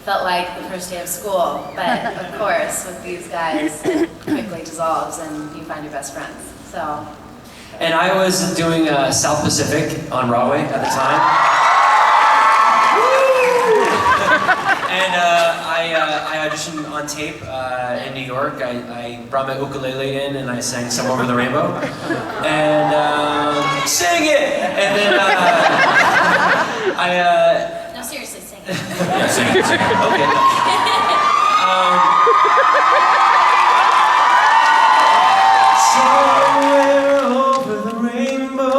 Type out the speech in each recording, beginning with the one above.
felt like the first day of school, but of course, with these guys, it quickly dissolves and you find your best friends. So. And I was doing South Pacific on Broadway at the time. And I auditioned on tape in New York. I brought my ukulele in and I sang "Some Over the Rainbow." And sing it! And then No, seriously, sing it. Yeah, sing it. Okay. Somewhere over the rainbow,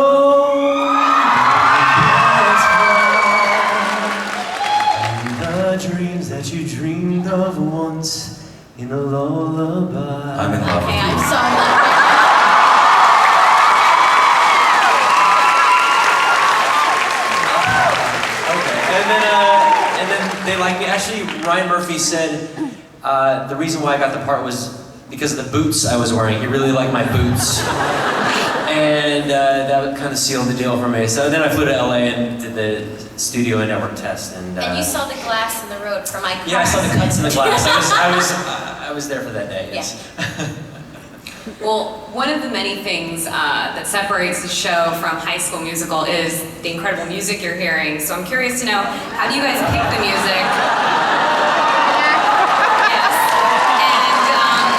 and the dreams that you dreamed of once in a lullaby. I'm in love with Okay, you. I'm so in love. And then they liked me. Actually, Ryan Murphy said the reason why I got the part was because of the boots I was wearing. He really liked my boots. And that kind of sealed the deal for me. So then I flew to LA and did the studio and network test. And you saw the glass in the road from my car. yeah, I saw the cuts in the glass. I was there for that day, yes. Yeah. Well, one of the many things that separates the show from High School Musical is the incredible music you're hearing. So I'm curious to know, how do you guys pick the music? Yes. And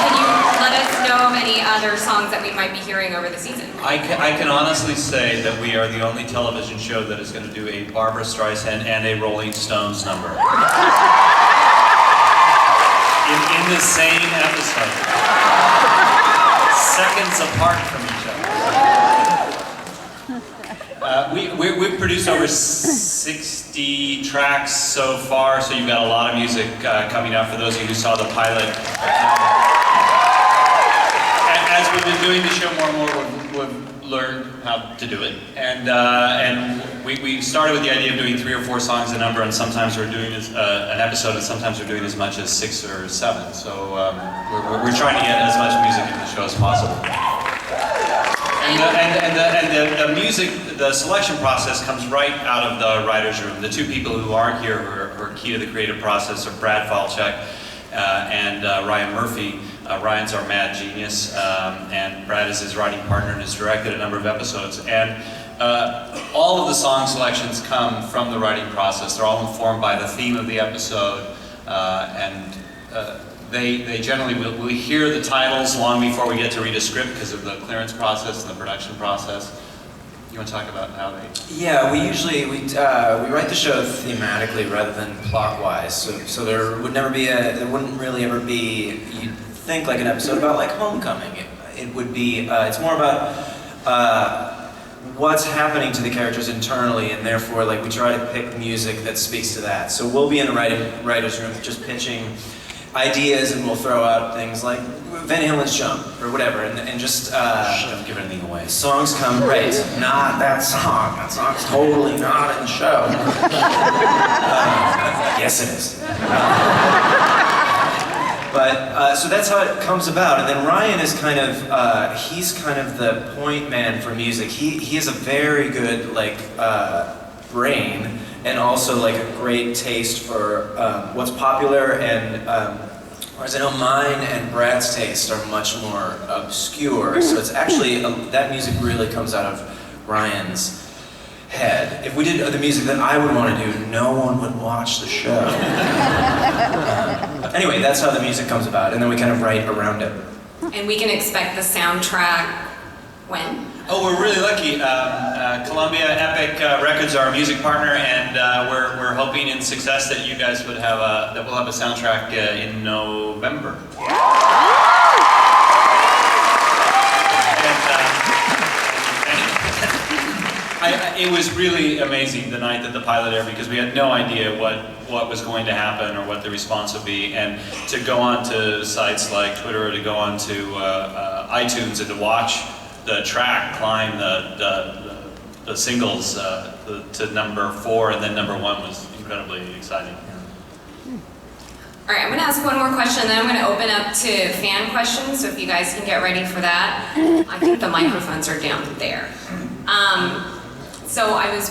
can you let us know of any other songs that we might be hearing over the season? I can honestly say that we are the only television show that is going to do a Barbra Streisand and a Rolling Stones number. In the same episode. Seconds apart from each other. We've produced over 60 tracks so far, so you've got a lot of music coming out for those of you who saw the pilot. As we've been doing the show more and more, we've learned how to do it. And we started with the idea of doing 3 or 4 songs a number, and sometimes we're doing an episode, and sometimes we're doing as much as 6 or 7. So we're trying to get as much music in the show as possible. And the music, the selection process comes right out of the writer's room. The 2 people who aren't here who are key to the creative process are Brad Falchuk and Ryan Murphy. Ryan's our mad genius, and Brad is his writing partner and has directed a number of episodes. And all of the song selections come from the writing process. They're all informed by the theme of the episode, and they generally will hear the titles long before we get to read a script because of the clearance process and the production process. You want to talk about how they? Yeah, we usually we write the show thematically rather than plot-wise. So there wouldn't really ever be, you'd think like an episode about like homecoming. It would be it's more about what's happening to the characters internally, and therefore like we try to pick music that speaks to that. So we'll be in the writer's room just pitching ideas, and we'll throw out things like Van Halen's Jump or whatever, and just Don't give anything away. songs come right. Not that song. That song's totally not in the show. Yes, it is. But so that's how it comes about, and then Ryan is kind of he's kind of the point man for music. He has a very good like brain, and also like a great taste for what's popular, and whereas I know mine and Brad's taste are much more obscure. So it's actually that music really comes out of Ryan's head. If we did the music that I would want to do, no one would watch the show. Anyway, that's how the music comes about, and then we kind of write around it. And we can expect the soundtrack when? Oh, we're really lucky. Columbia Epic Records are our music partner, and we're hoping in success that you guys would have that we'll have a soundtrack in November. It was really amazing the night that the pilot aired, because we had no idea what was going to happen or what the response would be, and to go on to sites like Twitter or to go on to iTunes and to watch the track climb the singles to number 4 and then number 1 was incredibly exciting. All right, I'm going to ask one more question, then I'm going to open up to fan questions, so if you guys can get ready for that. I think the microphones are down there. So I was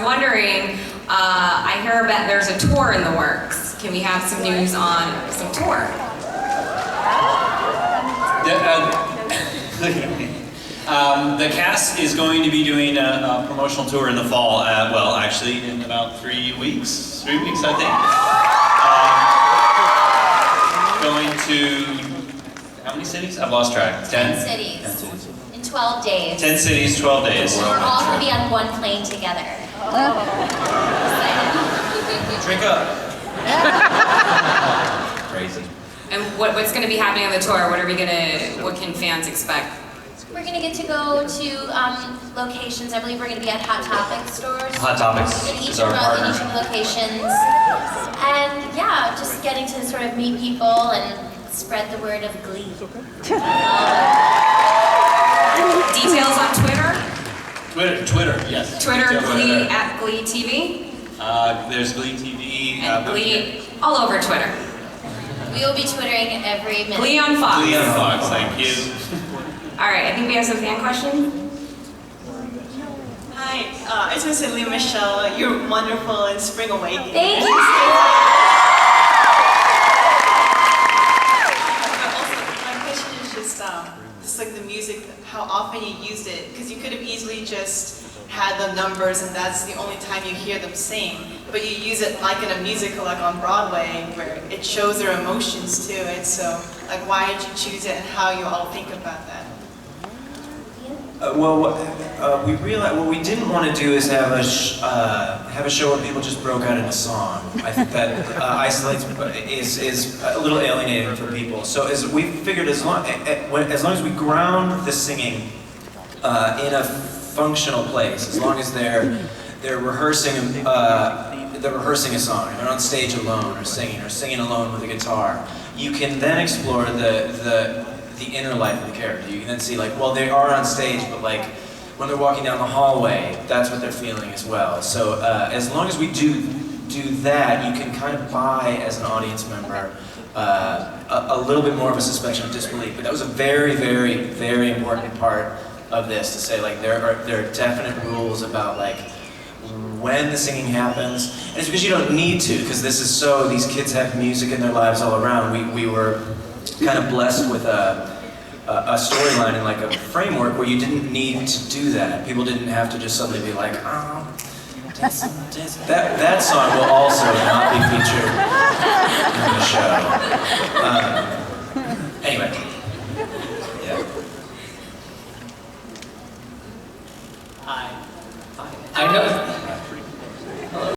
wondering, I hear about there's a tour in the works. Can we have some news on some tour? The cast is going to be doing a promotional tour in the fall. Well, actually, in about 3 weeks. 3 weeks, I think. Going to how many cities? I've lost track. 10 cities. 10 cities. In 12 days. 10 cities, 12 days. We're all going to be on one plane together. Drink up. Crazy. And what's going to be happening on the tour? What can fans expect? We're going to get to go to locations. I believe we're going to be at Hot Topic stores. Hot Topics In each is of our partner. the locations. And yeah, just getting to sort of meet people and spread the word of Glee. Details on Twitter? Twitter, yes. Twitter, Glee, Twitter. at Glee TV. There's Glee TV. And Glee all over Twitter. We will be twittering every minute. Glee on Fox. Glee on Fox, thank you. All right, I think we have some fan questions. Hi, I just want to say, Leah Michelle, you're wonderful in Spring Awakening. Thank you. My question is just like the music, how often you used it, because you could have easily just had the numbers and that's the only time you hear them sing, but you use it like in a musical, like on Broadway, where it shows their emotions to it. So, like, why did you choose it, and how you all think about that? We realized what we didn't want to do is have a show where people just broke out in a song. I think that isolates is a little alienating for people. So as we figured, as long as we ground the singing in a functional place, as long as they're rehearsing a song, they're on stage alone or singing alone with a guitar, you can then explore the inner life of the character. You can then see, like, well, they are on stage, but like when they're walking down the hallway, that's what they're feeling as well. So as long as we do that, you can kind of buy, as an audience member, a little bit more of a suspension of disbelief. But that was a very, very, very important part of this, to say, like, there are definite rules about, like, when the singing happens. And it's because you don't need to, because this is so, these kids have music in their lives all around. We were kind of blessed with a storyline and like a framework where you didn't need to do that. People didn't have to just suddenly be like, oh, dance. That song will also not be featured in the show.